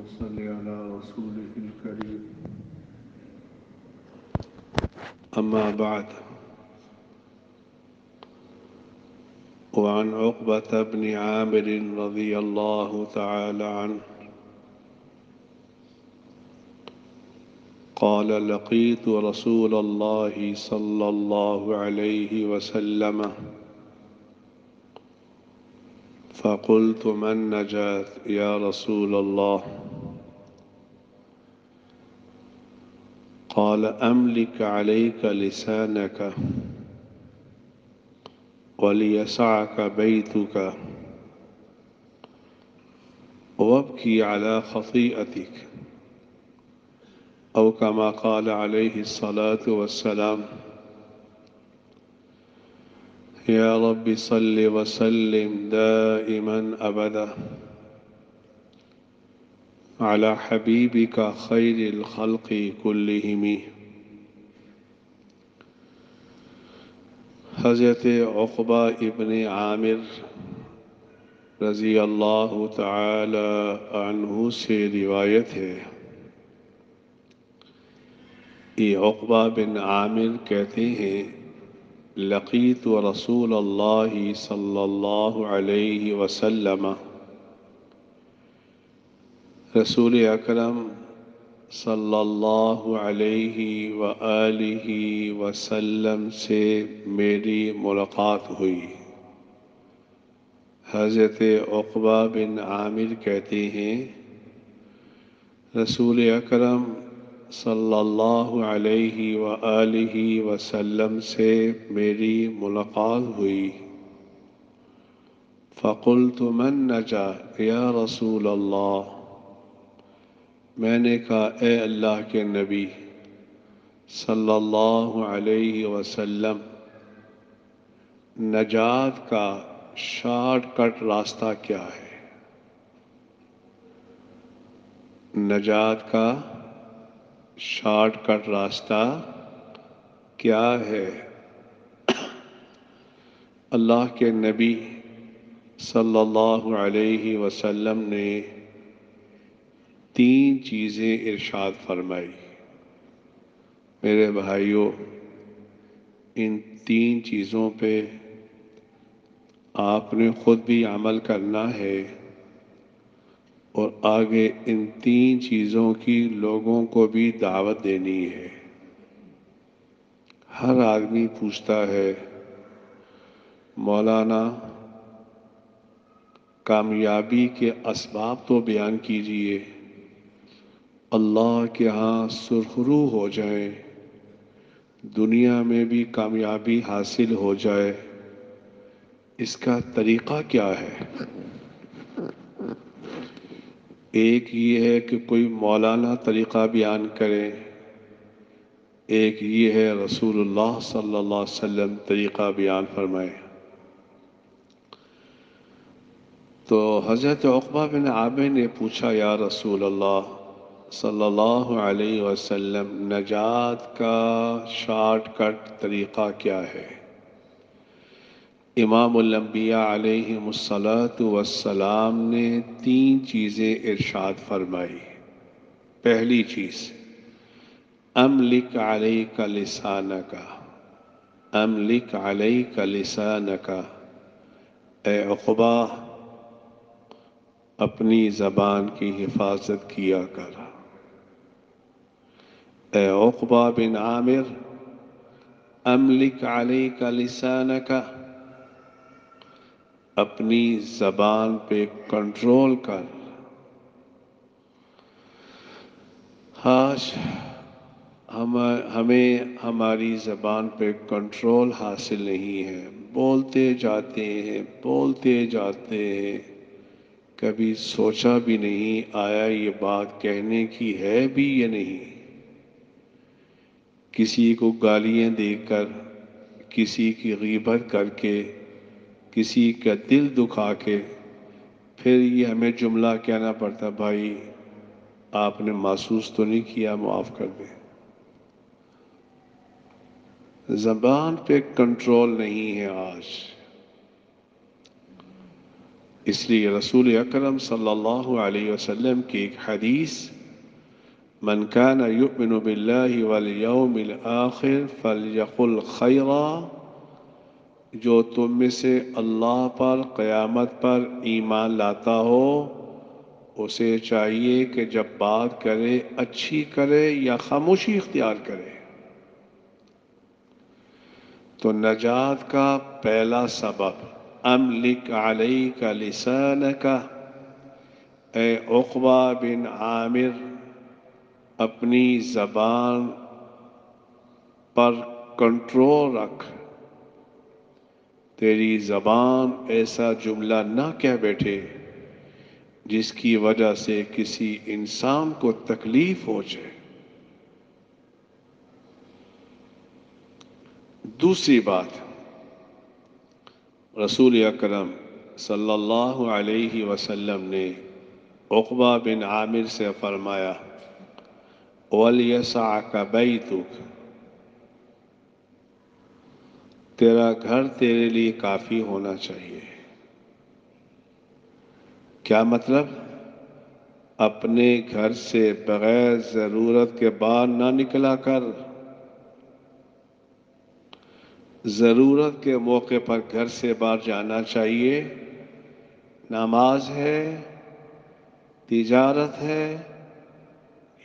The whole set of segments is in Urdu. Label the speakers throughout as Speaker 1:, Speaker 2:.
Speaker 1: صل على رسوله الكريم. أما بعد، وعن عقبة بن عامر رضي الله تعالى عنه قال: لقيت رسول الله صلى الله عليه وسلم فقلت: ما النجاة يا رسول الله؟ قال: أملك عليك لسانك وليسعك بيتك وابكي على خطيئتك، أو كما قال عليه الصلاة والسلام: يا رب صل وسلم دائما أبدا على حبيبك خير الخلق كلهم. حضرت عقبہ ابن عامر رضی اللہ تعالی عنہ سے روایت ہے. یہ عقبہ بن عامر کہتے ہیں: لقیت رسول اللہ صلی اللہ علیہ وسلم، رسول اکرم صلی اللہ علیہ وآلہ وسلم سے میری ملاقات ہوئی. حضرت عقبہ بن عامر کہتے ہیں رسول اکرم صلی اللہ علیہ وآلہ وسلم سے میری ملاقات ہوئی. فقلت: من نجا یا رسول اللہ؟ میں نے کہا: اے اللہ کے نبی صلی اللہ علیہ وسلم، نجات کا شارٹ کٹ راستہ کیا ہے؟ نجات کا شارٹ کٹ راستہ کیا ہے؟ اللہ کے نبی صلی اللہ علیہ وسلم نے 3 چیزیں ارشاد فرمائی. میرے بھائیوں، ان 3 چیزوں پہ آپ نے خود بھی عمل کرنا ہے اور آگے ان 3 چیزوں کی لوگوں کو بھی دعوت دینی ہے. ہر آدمی پوچھتا ہے: مولانا کامیابی کے اسباب تو بیان کیجئے، اللہ کے ہاں سرخرو ہو جائیں، دنیا میں بھی کامیابی حاصل ہو جائے، اس کا طریقہ کیا ہے؟ ایک یہ ہے کہ کوئی مولانا طریقہ بیان کرے، ایک یہ ہے رسول اللہ صلی اللہ علیہ وسلم طریقہ بیان فرمائے. تو حضرت عقبہ بن عامر نے پوچھا: یا رسول اللہ صلی اللہ علیہ وسلم، نجات کا شارٹ کٹ طریقہ کیا ہے؟ امام الانبیاء علیہم الصلاۃ والسلام نے 3 چیزیں ارشاد فرمائی. پہلی چیز: املک علیک لسانک، املک علیک لسانک، اے عقبہ اپنی زبان کی حفاظت کیا کر. اے عقبہ بن عامر، املک علیک لسانک، اپنی زبان پہ کنٹرول کر. ہمیں ہماری زبان پہ کنٹرول حاصل نہیں ہے، بولتے جاتے ہیں، کبھی سوچا بھی نہیں آیا یہ بات کہنے کی ہے بھی یا نہیں. کسی کو گالیاں دے کر، کسی کی غیبت کر کے، کسی کا دل دکھا کے پھر یہ ہمیں جملہ کہنا پڑتا: بھائی آپ نے محسوس تو نہیں کیا، معاف کر دیں. زبان پہ کنٹرول نہیں ہے آج. اس لیے رسول اکرم صلی اللہ علیہ وسلم کی ایک حدیث، من کان یؤمن باللہ والیوم الآخر فلیقل خیرا، جو تم میں سے اللہ پر قیامت پر ایمان لاتا ہو اسے چاہیے کہ جب بات کرے اچھی کرے یا خاموشی اختیار کرے۔ تو نجات کا پہلا سبب، املک علیک لسانک، اے عقبہ بن عامر اپنی زبان پر کنٹرول رکھ، تیری زبان ایسا جملہ نہ کہہ بیٹھے جس کی وجہ سے کسی انسان کو تکلیف ہو جائے۔ دوسری بات، رسول اکرم صلی اللہ علیہ وسلم نے عقبہ بن عامر سے فرمایا، وَلْيَسَعْكَ بَيْتُكَ، تیرا گھر تیرے لیے کافی ہونا چاہیے۔ کیا مطلب؟ اپنے گھر سے بغیر ضرورت کے باہر نہ نکلا کر، ضرورت کے موقع پر گھر سے باہر جانا چاہیے۔ نماز ہے، تجارت ہے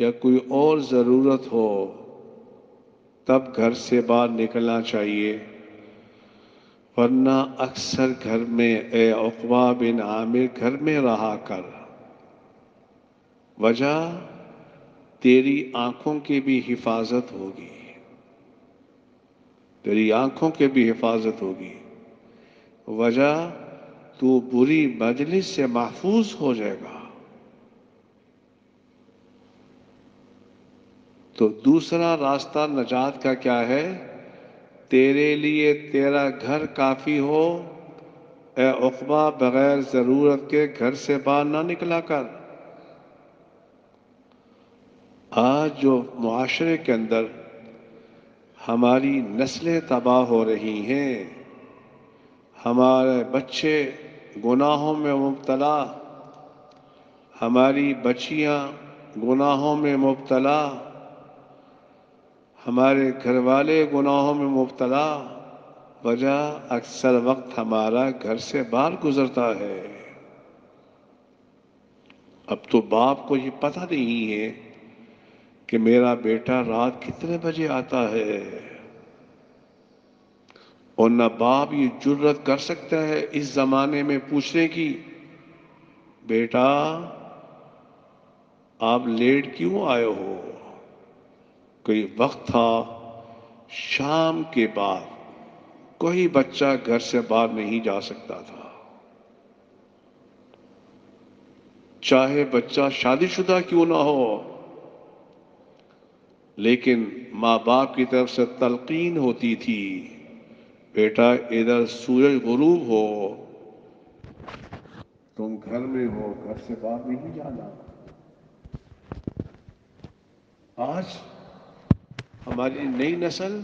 Speaker 1: یا کوئی اور ضرورت ہو تب گھر سے باہر نکلنا چاہیے، ورنہ اکثر گھر میں، اے عقبہ بن عامر گھر میں رہا کر۔ وجہ، تیری آنکھوں کی بھی حفاظت ہوگی، تیری آنکھوں کی بھی حفاظت ہوگی۔ وجہ، تو بری مجلس سے محفوظ ہو جائے گا۔ تو دوسرا راستہ نجات کا کیا ہے؟ تیرے لیے تیرا گھر کافی ہو، اے عقبہ بغیر ضرورت کے گھر سے باہر نہ نکلا کر۔ آج جو معاشرے کے اندر ہماری نسلیں تباہ ہو رہی ہیں، ہمارے بچے گناہوں میں مبتلا، ہماری بچیاں گناہوں میں مبتلا، ہمارے گھر والے گناہوں میں مبتلا، وجہ اکثر وقت ہمارا گھر سے باہر گزرتا ہے۔ اب تو باپ کو یہ پتہ نہیں ہے کہ میرا بیٹا رات کتنے بجے آتا ہے، اور نہ باپ یہ جرت کر سکتا ہے اس زمانے میں پوچھنے کی، بیٹا آپ لیٹ کیوں آئے ہو؟ کوئی وقت تھا شام کے بعد کوئی بچہ گھر سے باہر نہیں جا سکتا تھا، چاہے بچہ شادی شدہ کیوں نہ ہو، لیکن ماں باپ کی طرف سے تلقین ہوتی تھی، بیٹا ادھر سورج غروب ہو، تم گھر میں ہو، گھر سے باہر نہیں جانا۔ آج ہماری نئی نسل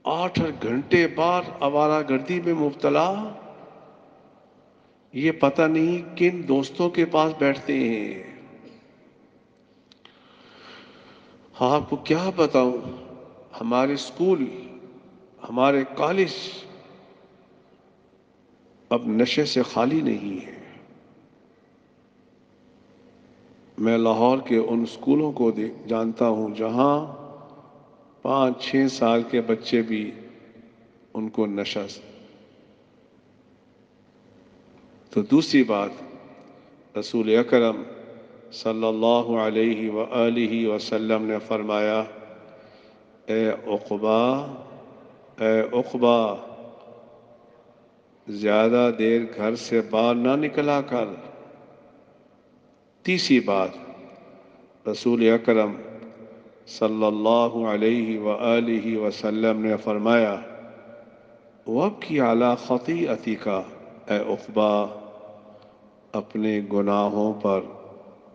Speaker 1: 8 گھنٹے بعد آوارہ گردی میں مبتلا، یہ پتہ نہیں کن دوستوں کے پاس بیٹھتے ہیں۔ آپ کو کیا بتاؤں، ہمارے اسکول، ہمارے کالج اب نشے سے خالی نہیں ہے۔ میں لاہور کے ان اسکولوں کو جانتا ہوں جہاں 5-6 سال کے بچے بھی ان کو نشہ۔ تو دوسری بات، رسول اکرم صلی اللہ علیہ وآلہ وسلم نے فرمایا، اے عقبہ، اے عقبہ زیادہ دیر گھر سے باہر نہ نکلا کر۔ تیسری بات، رسول اکرم صلی اللہ علیہ وآلہ وسلم نے فرمایا، وَابْكِ عَلَىٰ خَطِيئَتِكَ، اے عقبہ اپنے گناہوں پر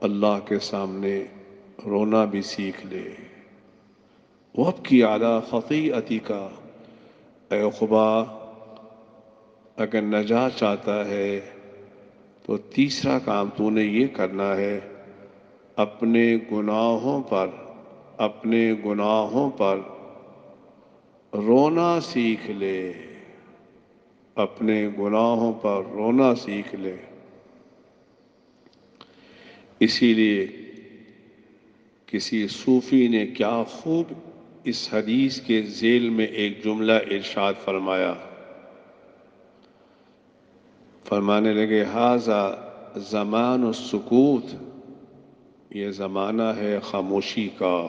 Speaker 1: اللہ کے سامنے رونا بھی سیکھ لے۔ وَابْكِ عَلَىٰ خَطِيئَتِكَ، اے عقبہ اگر نجات چاہتا ہے تو تیسرا کام تو نے یہ کرنا ہے، اپنے گناہوں پر رونا سیکھ لے، اپنے گناہوں پر رونا سیکھ لے۔ اسی لیے کسی صوفی نے کیا خوب اس حدیث کے ذیل میں ایک جملہ ارشاد فرمایا، فرمانے لگے ھذا زمان السکوت، یہ زمانہ ہے خاموشی کا،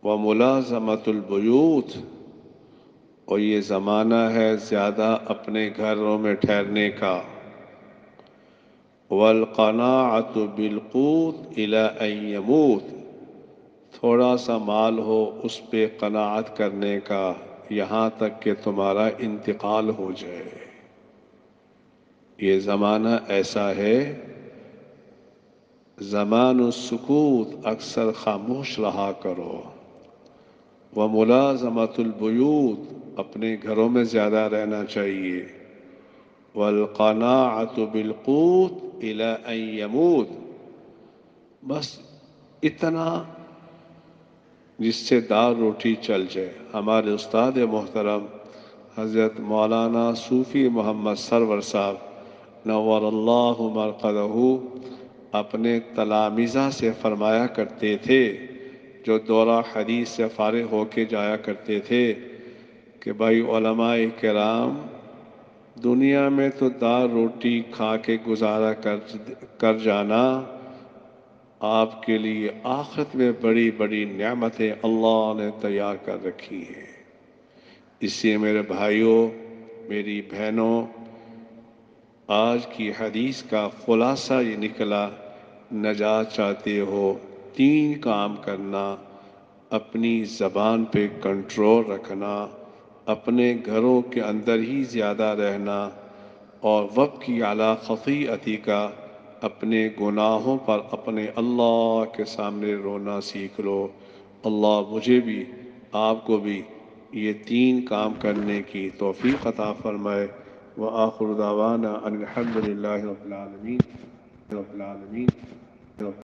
Speaker 1: وملازمۃ البیوت، اور یہ زمانہ ہے زیادہ اپنے گھروں میں ٹھہرنے کا، والقناعۃ بالقوت الی ان یموت، تھوڑا سا مال ہو اس پہ قناعت کرنے کا یہاں تک کہ تمہارا انتقال ہو جائے۔ یہ زمانہ ایسا ہے، زمان السکوت، اکثر خاموش رہا کرو، وملازمۃ البیوت، اپنے گھروں میں زیادہ رہنا چاہیے، والقناعۃ بالقوت الی ان یموت، بس اتنا جس سے دال روٹی چل جائے۔ ہمارے استاد محترم حضرت مولانا صوفی محمد سرور صاحب نور اللہ مرقدہ اپنے تلامذہ سے فرمایا کرتے تھے، جو دورہ حدیث سے فارغ ہو کے جایا کرتے تھے، کہ بھائی علماء کرام دنیا میں تو دال روٹی کھا کے گزارا کر جانا، آپ کے لیے آخرت میں بڑی بڑی نعمتیں اللہ نے تیار کر رکھی ہیں۔ اس لیے میرے بھائیوں، میری بہنوں، آج کی حدیث کا خلاصہ یہ نکلا، نجات چاہتے ہو تین کام کرنا، اپنی زبان پہ کنٹرول رکھنا، اپنے گھروں کے اندر ہی زیادہ رہنا، اور وقت کی اعلیٰ خطیئتی کا، اپنے گناہوں پر اپنے اللہ کے سامنے رونا سیکھ لو۔ اللہ مجھے بھی آپ کو بھی یہ تین کام کرنے کی توفیق عطا فرمائے۔ وآخر دعوانا ان الحمد للہ رب العالمین۔